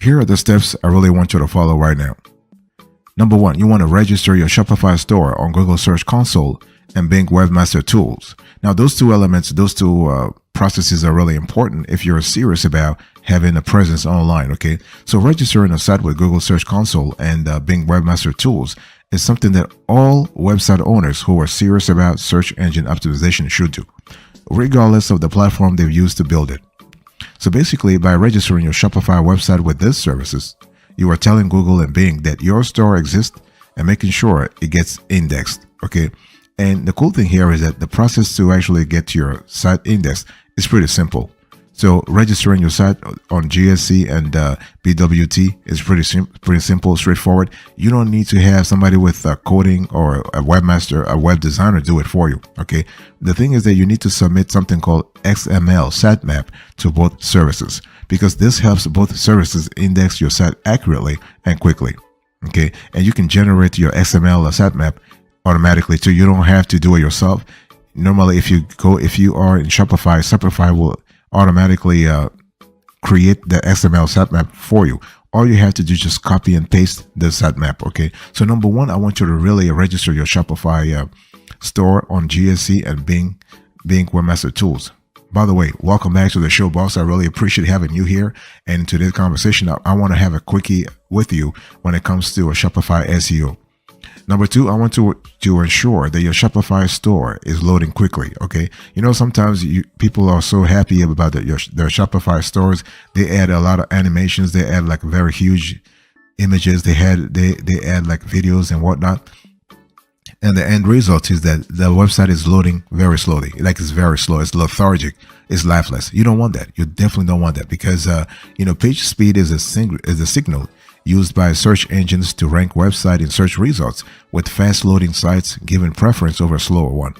Here are the steps I really want you to follow right now. Number one, you want to register your Shopify store on Google Search Console and Bing Webmaster Tools. Now, those two elements, those two processes are really important if you're serious about having a presence online, okay? So registering a site with Google Search Console and Bing Webmaster Tools is something that all website owners who are serious about search engine optimization should do, regardless of the platform they've used to build it. So basically, by registering your Shopify website with these services, you are telling Google and Bing that your store exists and making sure it gets indexed, okay? And the cool thing here is that the process to actually get your site indexed is pretty simple. So registering your site on GSC and BWT is pretty simple, straightforward. You don't need to have somebody with coding or a webmaster, a web designer do it for you, okay? The thing is that you need to submit something called XML sitemap to both services, because this helps both services index your site accurately and quickly, okay? And you can generate your XML sitemap automatically too. You don't have to do it yourself. Normally, if you are in Shopify, Shopify will automatically create the XML sitemap for you. All you have to do is just copy and paste the sitemap, okay? So number one, I want you to really register your Shopify store on GSC and Bing Webmaster Tools. By the way, welcome back to the show, boss. I really appreciate having you here. And in today's conversation, I want to have a quickie with you when it comes to a Shopify SEO. Number two, I want to ensure that your Shopify store is loading quickly, okay? You know, sometimes people are so happy about their Shopify stores. They add a lot of animations. They add like very huge images. They add like videos and whatnot. And the end result is that the website is loading very slowly. Like, it's very slow. It's lethargic. It's lifeless. You don't want that. You definitely don't want that, because page speed is a signal used by search engines to rank website in search results, with fast loading sites given preference over a slower one.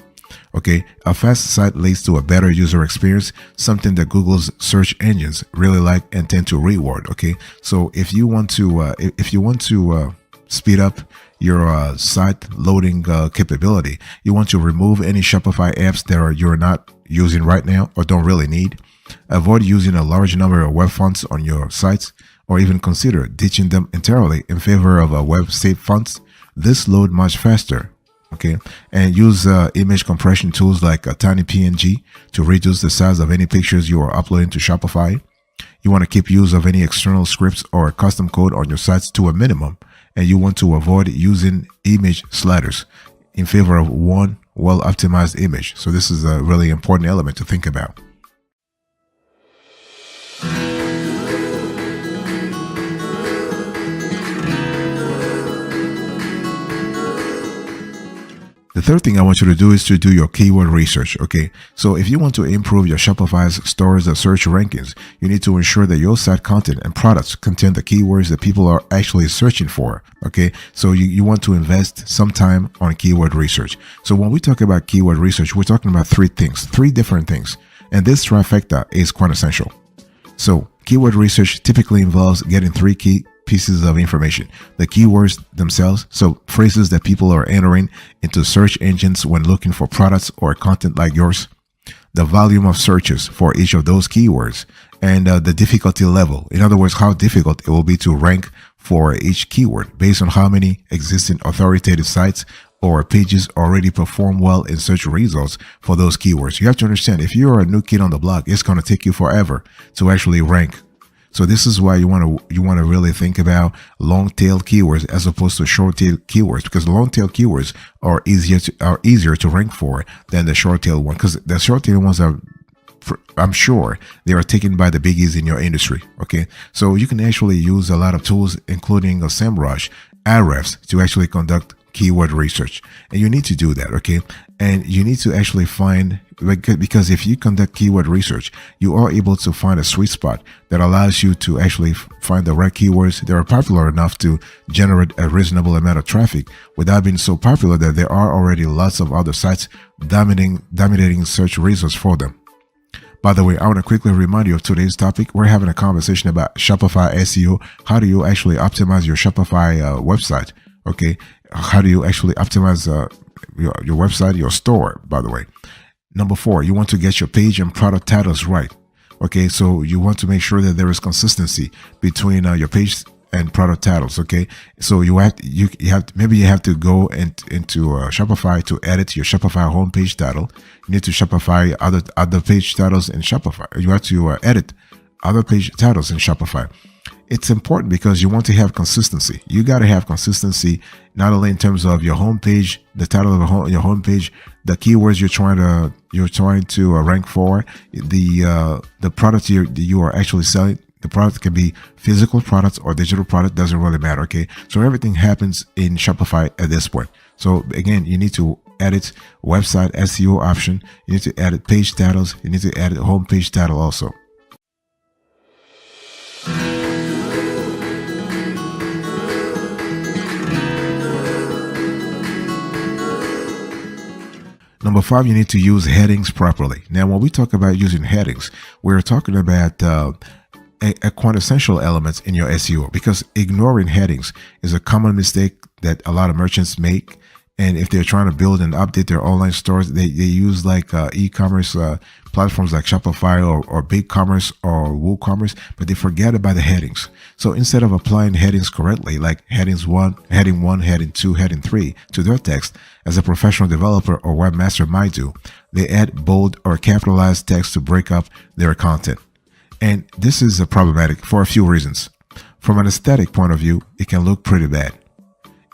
Okay, a fast site leads to a better user experience, something that Google's search engines really like and tend to reward. Okay, so if you want to speed up your site loading capability, you want to remove any Shopify apps that you're not using right now or don't really need. Avoid using a large number of web fonts on your sites, or even consider ditching them entirely in favor of web-safe fonts. This load much faster, okay? And use image compression tools like a tiny PNG to reduce the size of any pictures you are uploading to Shopify. You want to keep use of any external scripts or custom code on your sites to a minimum, and you want to avoid using image sliders in favor of one well-optimized image. So this is a really important element to think about. The third thing I want you to do is to do your keyword research, okay? So if you want to improve your Shopify's store's search rankings, you need to ensure that your site content and products contain the keywords that people are actually searching for, okay? So you want to invest some time on keyword research. So when we talk about keyword research, we're talking about three different things. And this trifecta is quite essential. So keyword research typically involves getting three key pieces of information: the keywords themselves, so phrases that people are entering into search engines when looking for products or content like yours; the volume of searches for each of those keywords; and the difficulty level. In other words, how difficult it will be to rank for each keyword based on how many existing authoritative sites or pages already perform well in search results for those keywords. You have to understand, if you're a new kid on the block, it's going to take you forever to actually rank. So this is why you want to really think about long tail keywords as opposed to short tail keywords, because long tail keywords are easier to rank for than the short tail one, because the short tail ones are, I'm sure, they are taken by the biggies in your industry. Okay, so you can actually use a lot of tools, including a SEMrush, Ahrefs, to actually conduct keyword research, and you need to do that. Okay, and you need to actually find, because if you conduct keyword research, you are able to find a sweet spot that allows you to actually find the right keywords that are popular enough to generate a reasonable amount of traffic without being so popular that there are already lots of other sites dominating search results for them. By the way, I want to quickly remind you of today's topic. We're having a conversation about Shopify SEO. How do you actually optimize your Shopify website? Okay, how do you actually optimize your website, your store, by the way? Number 4, you want to get your page and product titles right. Okay, so you want to make sure that there is consistency between your page and product titles. Okay, so you have maybe you have to go into Shopify to edit your Shopify homepage title. You need to Shopify other page titles in Shopify. You have to edit other page titles in Shopify. It's important because you want to have consistency. You got to have consistency not only in terms of your homepage, the title of your homepage, the keywords you're trying to rank for, the product you are actually selling. The product can be physical products or digital product, doesn't really matter. Okay, so everything happens in Shopify at this point. So again, you need to edit website SEO option. You need to edit page titles. You need to edit homepage title also. Number 5, you need to use headings properly. Now, when we talk about using headings, we're talking about a quintessential element in your SEO, because ignoring headings is a common mistake that a lot of merchants make. And if they're trying to build and update their online stores, they use like e-commerce platforms like Shopify or BigCommerce or WooCommerce, but they forget about the headings. So instead of applying headings correctly, like heading 1, heading 2, heading 3 to their text, as a professional developer or webmaster might do, they add bold or capitalized text to break up their content. And this is problematic for a few reasons. From an aesthetic point of view, it can look pretty bad.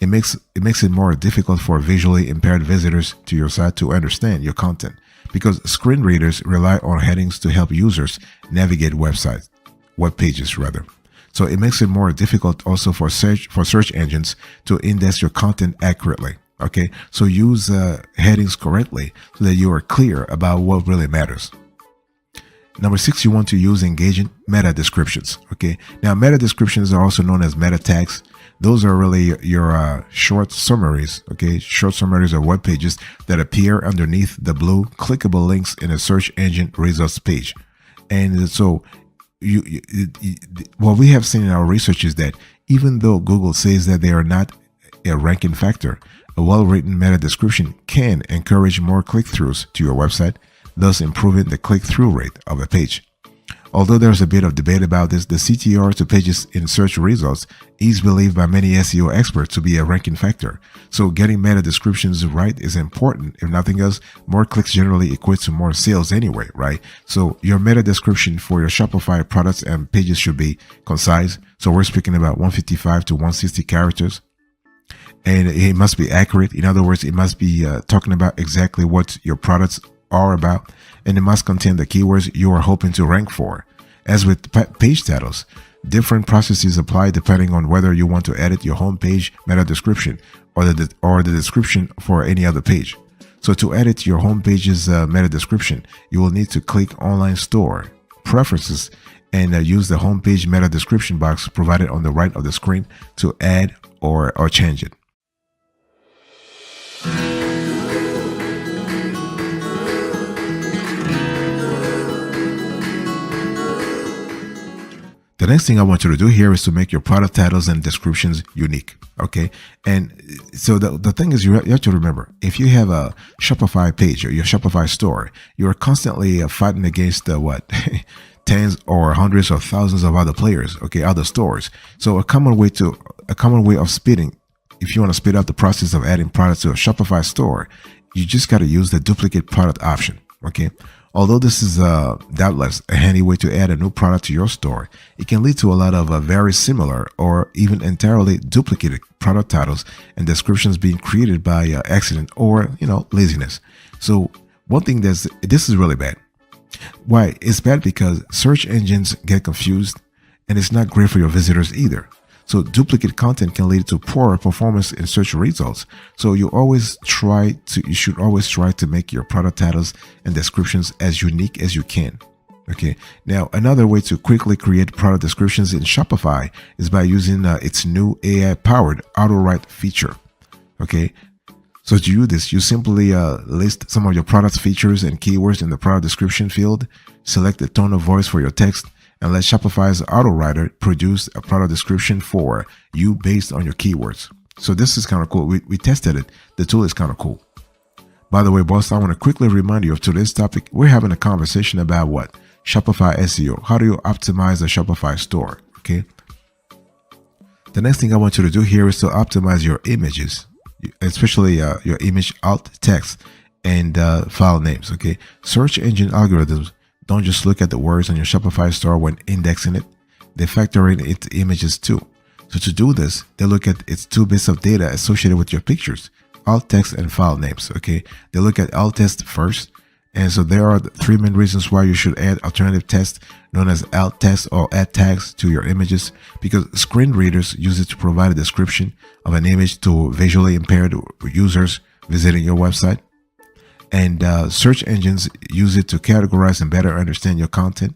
It makes it more difficult for visually impaired visitors to your site to understand your content, because screen readers rely on headings to help users navigate web pages rather. So it makes it more difficult also for search engines to index your content accurately. Okay, so use headings correctly so that you are clear about what really matters. Number 6, you want to use engaging meta descriptions. Okay, now meta descriptions are also known as meta tags. Those are really your short summaries, okay? Short summaries of web pages that appear underneath the blue clickable links in a search engine results page. And so what we have seen in our research is that even though Google says that they are not a ranking factor, a well-written meta description can encourage more click-throughs to your website, thus improving the click-through rate of a page. Although there's a bit of debate about this, the CTR to pages in search results is believed by many SEO experts to be a ranking factor. So getting meta descriptions right is important. If nothing else, more clicks generally equates to more sales anyway, right? So your meta description for your Shopify products and pages should be concise. So we're speaking about 155 to 160 characters. And it must be accurate. In other words, it must be talking about exactly what your products are about, and it must contain the keywords you are hoping to rank for. As with page titles, different processes apply depending on whether you want to edit your homepage meta description or the description for any other page. So to edit your homepage's meta description, you will need to click Online Store, Preferences, and use the homepage meta description box provided on the right of the screen to add or change it. The next thing I want you to do here is to make your product titles and descriptions unique. Okay. And so the thing is, you have to remember, if you have a Shopify page or your Shopify store, you're constantly fighting against tens or hundreds or thousands of other players, okay, other stores. So a common way of speeding, if you want to speed up the process of adding products to a Shopify store, you just got to use the duplicate product option. Okay. Although this is doubtless a handy way to add a new product to your store, it can lead to a lot of very similar or even entirely duplicated product titles and descriptions being created by accident or laziness. So one thing this is really bad. Why? It's bad because search engines get confused, and it's not great for your visitors either. So duplicate content can lead to poor performance in search results. So you should always try to make your product titles and descriptions as unique as you can. Okay. Now, another way to quickly create product descriptions in Shopify is by using its new AI-powered auto-write feature. Okay. So to do this, you simply list some of your product features and keywords in the product description field, select the tone of voice for your text, and let Shopify's auto-writer produce a product description for you based on your keywords. So this is kind of cool. We tested it. The tool is kind of cool. By the way, boss, I want to quickly remind you of today's topic. We're having a conversation about what? Shopify SEO. How do you optimize a Shopify store? Okay. The next thing I want you to do here is to optimize your images, especially your image alt text and file names. Okay. Search engine algorithms don't just look at the words on your Shopify store when indexing it. They factor in its images too. So to do this, they look at its 2 bits of data associated with your pictures, alt text and file names. Okay. They look at alt text first. And so there are 3 main reasons why you should add alternative text known as alt text or add tags to your images, because screen readers use it to provide a description of an image to visually impaired users visiting your website. And search engines use it to categorize and better understand your content.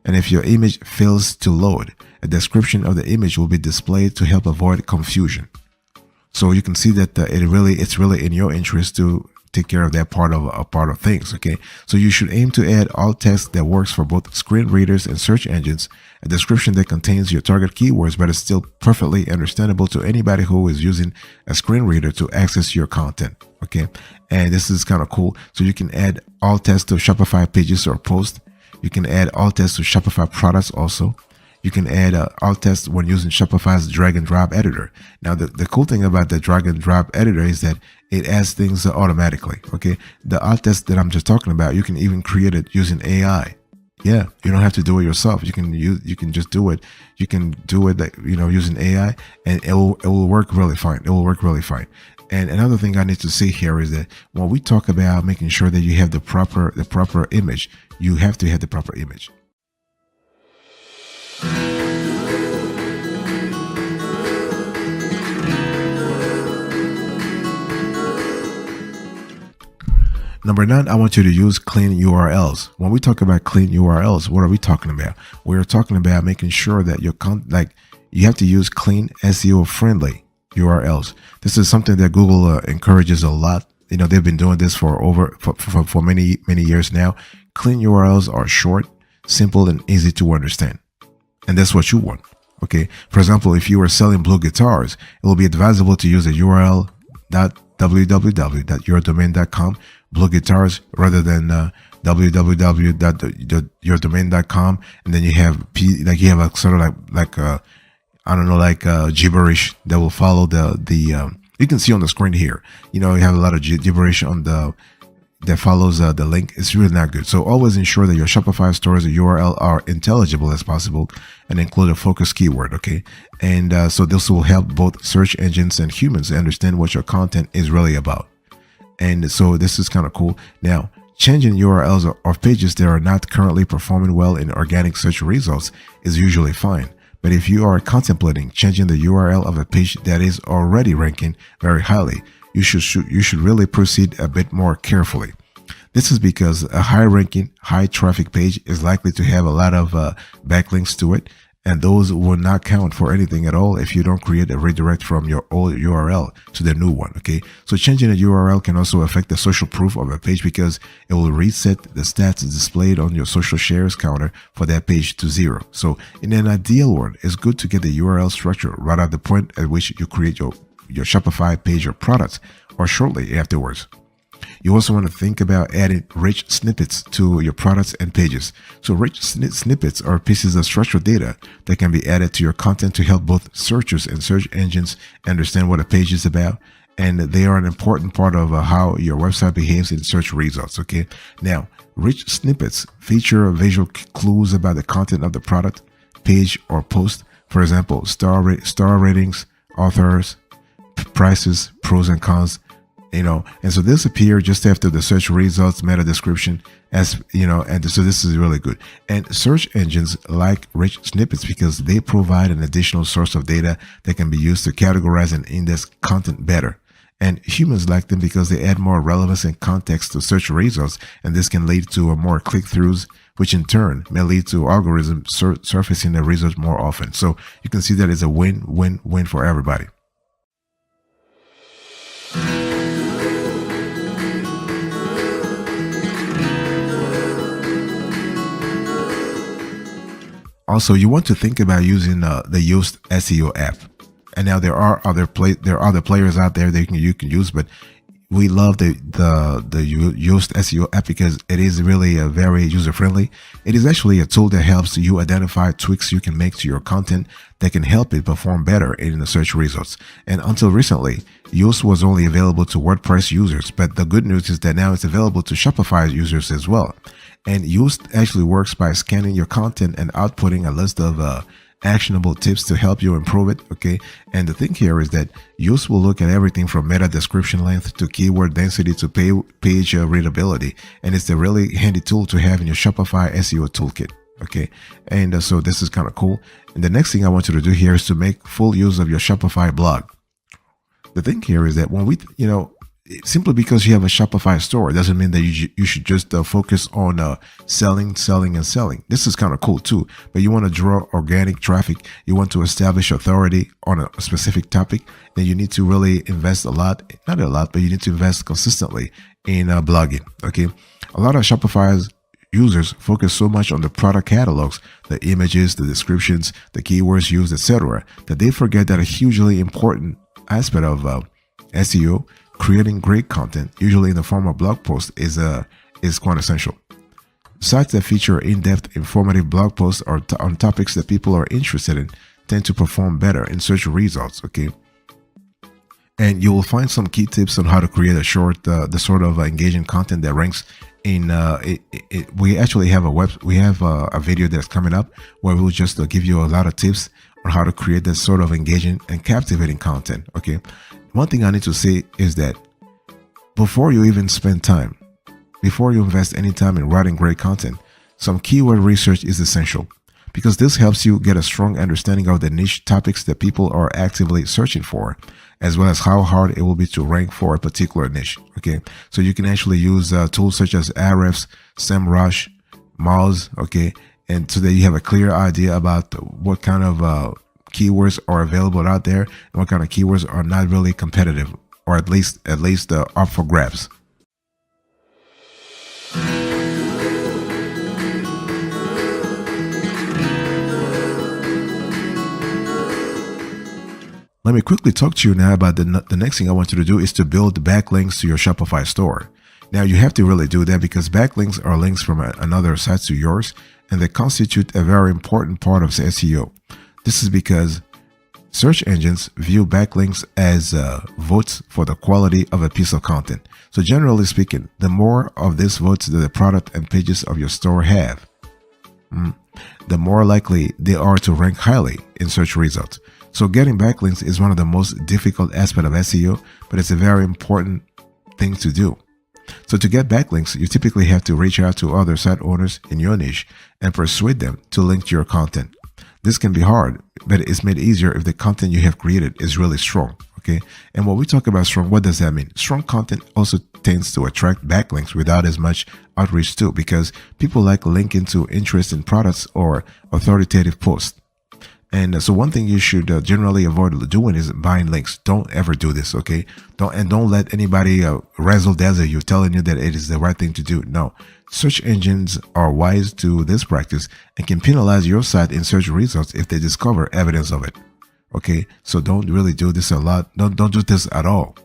And if your image fails to load, a description of the image will be displayed to help avoid confusion. So you can see that it's really in your interest to take care of that part of things. Okay, so you should aim to add alt text that works for both screen readers and search engines, a description that contains your target keywords but is still perfectly understandable to anybody who is using a screen reader to access your content. Okay, and this is kind of cool. So you can add alt text to Shopify pages or posts. You can add alt text to Shopify products also. You can add alt text when using Shopify's drag and drop editor. Now, the cool thing about the drag and drop editor is that it adds things automatically. Okay, the alt text that I'm just talking about, you can even create it using AI. Yeah, you don't have to do it yourself. You can just do it. You can do it using AI, and it will work really fine. It will work really fine. And another thing I need to say here is that when we talk about making sure that you have the proper image, you have to have the proper image. Number 9, I want you to use clean URLs. When we talk about clean URLs, what are we talking about? We're talking about making sure that you have to use clean SEO friendly URLs. This is something that Google encourages a lot. They've been doing this for many years now. Clean URLs are short, simple, and easy to understand. And that's what you want. Okay. For example, if you are selling blue guitars, it will be advisable to use a URL www.yourdomain.com blue guitars rather than www.yourdomain.com, and then you have a sort of like gibberish that will follow the you can see on the screen here. You have a lot of gibberish on that follows the link. It's really not good. So always ensure that your Shopify store's URL are intelligible as possible and include a focus keyword. Okay, and so this will help both search engines and humans understand what your content is really about. And so this is kind of cool. Now, changing URLs of pages that are not currently performing well in organic search results is usually fine. But if you are contemplating changing the URL of a page that is already ranking very highly, you should really proceed a bit more carefully. This is because a high-ranking, high-traffic page is likely to have a lot of backlinks to it, and those will not count for anything at all if you don't create a redirect from your old URL to the new one. Okay, so changing a URL can also affect the social proof of a page because it will reset the stats displayed on your social shares counter for that page to 0. So in an ideal world, it's good to get the URL structure right at the point at which you create your Shopify page or products, or shortly afterwards. You also want to think about adding rich snippets to your products and pages. So rich snippets are pieces of structured data that can be added to your content to help both searchers and search engines understand what a page is about. And they are an important part of how your website behaves in search results. Okay. Now, rich snippets feature visual clues about the content of the product, page, or post. For example, star ratings, authors, prices, pros and cons, and so this appear just after the search results meta description, and so this is really good. And search engines like rich snippets because they provide an additional source of data that can be used to categorize and index content better. And humans like them because they add more relevance and context to search results, and this can lead to more click-throughs, which in turn may lead to algorithms surfacing the results more often. So you can see that it's a win-win-win for everybody. Also, you want to think about using the Yoast SEO app. And now there are other players out there that you can use, but we love the Yoast SEO app because it is really very user friendly. It is actually a tool that helps you identify tweaks you can make to your content that can help it perform better in the search results. And until recently, Yoast was only available to WordPress users, but the good news is that now it's available to Shopify users as well. And Yoast actually works by scanning your content and outputting a list of actionable tips to help you improve it. Okay, and the thing here is that Yoast will look at everything from meta description length to keyword density to page readability, and it's a really handy tool to have in your Shopify SEO toolkit. Okay, and so this is kind of cool. And the next thing I want you to do here is to make full use of your Shopify blog. The thing here is that when we, simply because you have a Shopify store doesn't mean that you should just focus on selling. This is kind of cool too, but you want to draw organic traffic. You want to establish authority on a specific topic. Then you need to really invest not a lot, but you need to invest consistently in blogging. Okay, a lot of Shopify's users focus so much on the product catalogs, the images, the descriptions, the keywords used, etc., that they forget that a hugely important aspect of SEO, creating great content, usually in the form of blog posts, is quite essential. Sites that feature in-depth, informative blog posts on topics that people are interested in tend to perform better in search results. Okay, and you will find some key tips on how to create the sort of engaging content that ranks in. We actually have a video that's coming up where we'll just give you a lot of tips on how to create that sort of engaging and captivating content. Okay. One thing I need to say is that before you even spend time, before you invest any time in writing great content, some keyword research is essential because this helps you get a strong understanding of the niche topics that people are actively searching for, as well as how hard it will be to rank for a particular niche. Okay, so you can actually use tools such as Ahrefs, SEMrush, Moz, okay, and so that you have a clear idea about what kind of keywords are available out there and what kind of keywords are not really competitive, or at least up for grabs. Let me quickly talk to you now about the next thing I want you to do is to build backlinks to your Shopify store. Now you have to really do that because backlinks are links from another site to yours, and they constitute a very important part of SEO. This is because search engines view backlinks as votes for the quality of a piece of content. So generally speaking, the more of these votes that the product and pages of your store have, the more likely they are to rank highly in search results. So getting backlinks is one of the most difficult aspects of SEO, but it's a very important thing to do. So to get backlinks, you typically have to reach out to other site owners in your niche and persuade them to link to your content. This can be hard, but it's made easier if the content you have created is really strong. Okay, and when we talk about strong, what does that mean? Strong content also tends to attract backlinks without as much outreach too, because people like linking to interest in products or authoritative posts. And so one thing you should generally avoid doing is buying links. Don't ever do this, okay? Don't let anybody razzle dazzle you, telling you that it is the right thing to do. No, search engines are wise to this practice and can penalize your site in search results if they discover evidence of it. Okay, so don't really do this a lot. Don't do this at all.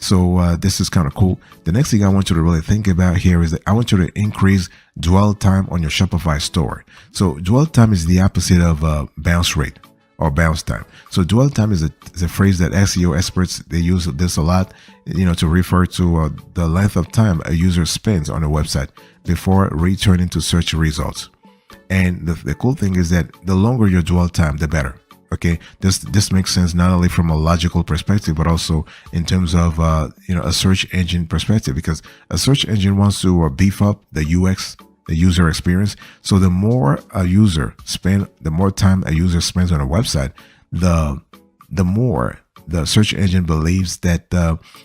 So this is kind of cool. The next thing I want you to really think about here is that I want you to increase dwell time on your Shopify store. So dwell time is the opposite of bounce rate or bounce time. So dwell time is a phrase that SEO experts, they use this a lot, to refer to the length of time a user spends on a website before returning to search results. And the cool thing is that the longer your dwell time, the better. Okay, this makes sense not only from a logical perspective, but also in terms of a search engine perspective, because a search engine wants to beef up the UX, the user experience. So the more time a user spends on a website, the more the search engine believes that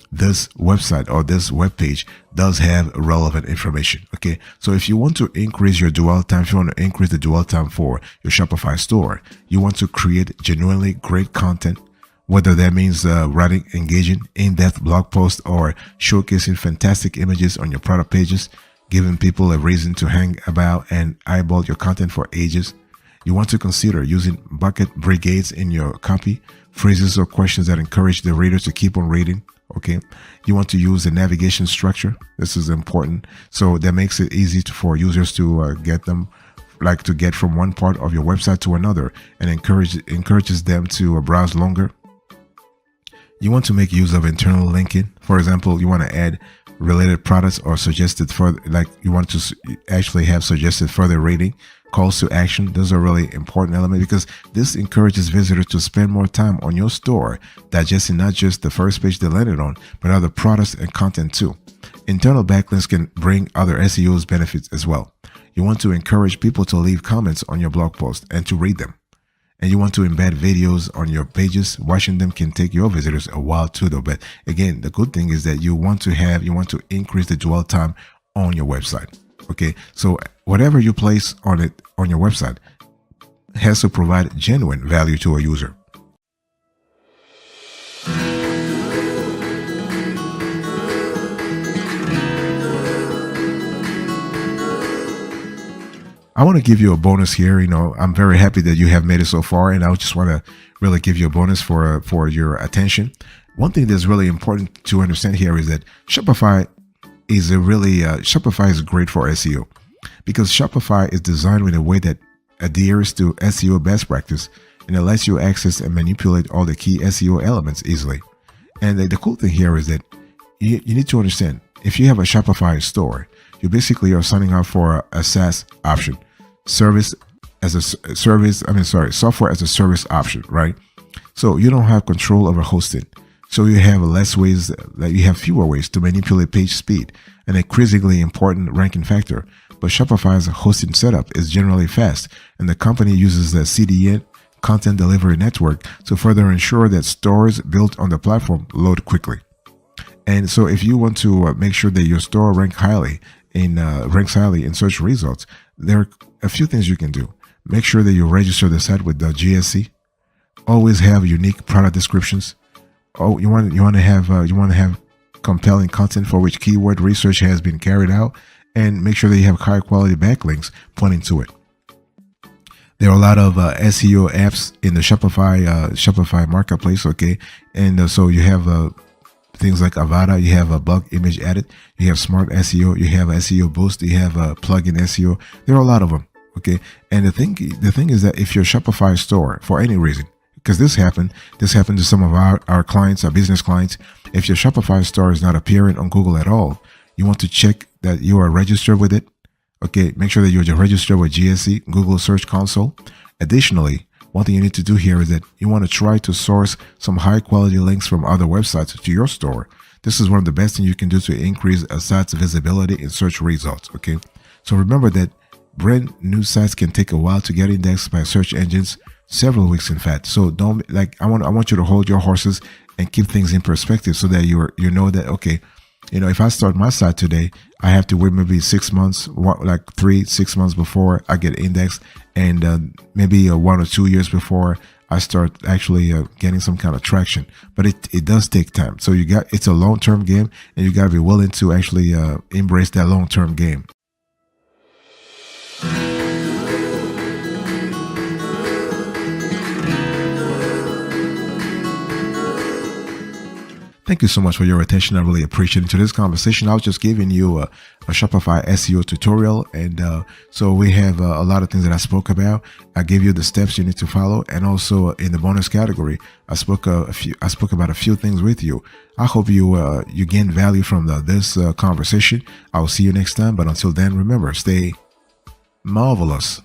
this website or this web page does have relevant information. Okay, so if you want to increase your dwell time, if you want to increase the dwell time for your Shopify store, you want to create genuinely great content, whether that means writing engaging, in-depth blog posts or showcasing fantastic images on your product pages, giving people a reason to hang about and eyeball your content for ages. You want to consider using bucket brigades in your copy, phrases or questions that encourage the reader to keep on reading Okay, you want to use the navigation structure. This is important. So that makes it easy for users to get from one part of your website to another, and encourages them to browse longer. You want to make use of internal linking. For example, you want to add related products or suggested further, like you want to actually have suggested further rating, calls to action. Those are really important elements because this encourages visitors to spend more time on your store, digesting not just the first page they landed on, but other products and content too. Internal backlinks can bring other SEO's benefits as well. You want to encourage people to leave comments on your blog post and to read them. And you want to embed videos on your pages. Watching them can take your visitors a while too, though. But again, the good thing is that you want to increase the dwell time on your website. Okay, so whatever you place on your website has to provide genuine value to a user. I want to give you a bonus here. I'm very happy that you have made it so far, and I just want to really give you a bonus for your attention. One thing that's really important to understand here is that Shopify is great for SEO because Shopify is designed in a way that adheres to SEO best practice, and it lets you access and manipulate all the key SEO elements easily. And the cool thing here is that you need to understand, if you have a Shopify store, you basically are signing up for a SaaS option, software as a service option, right? So you don't have control over hosting. So you have fewer ways to manipulate page speed, an increasingly important ranking factor. But Shopify's hosting setup is generally fast, and the company uses the CDN, Content Delivery Network, to further ensure that stores built on the platform load quickly. And so if you want to make sure that your store ranks highly in search results, there are a few things you can do. Make sure that you register the site with the GSC. Always have unique product descriptions. Oh, you want to have compelling content for which keyword research has been carried out, and make sure that you have high quality backlinks pointing to it. There are a lot of SEO apps in the Shopify marketplace. Okay, and so you have things like Avada, you have a blog image edit, you have Smart SEO, you have SEO Boost, you have a plugin SEO. There are a lot of them. Okay, and the thing is that if your Shopify store, for any reason, because this happened to some of our clients, our business clients, if your Shopify store is not appearing on Google at all, you want to check that you are registered with it. Okay, make sure that you're registered with GSC, Google Search Console. Additionally, one thing you need to do here is that you want to try to source some high quality links from other websites to your store. This is one of the best things you can do to increase a site's visibility in search results. Okay, so remember that brand new sites can take a while to get indexed by search engines, several weeks in fact. So I want you to hold your horses and keep things in perspective so that you know that, okay, if I start my site today, I have to wait maybe 6 months, 6 months before I get indexed, and maybe 1 or 2 years before I start actually getting some kind of traction. But it does take time. So it's a long-term game, and you got to be willing to actually embrace that long-term game. Thank you so much for your attention. I really appreciate it. In today's conversation, I was just giving you a Shopify SEO tutorial. And so we have a lot of things that I spoke about. I gave you the steps you need to follow. And also in the bonus category, I spoke about a few things with you. I hope you gain value from this conversation. I will see you next time. But until then, remember, stay marvelous.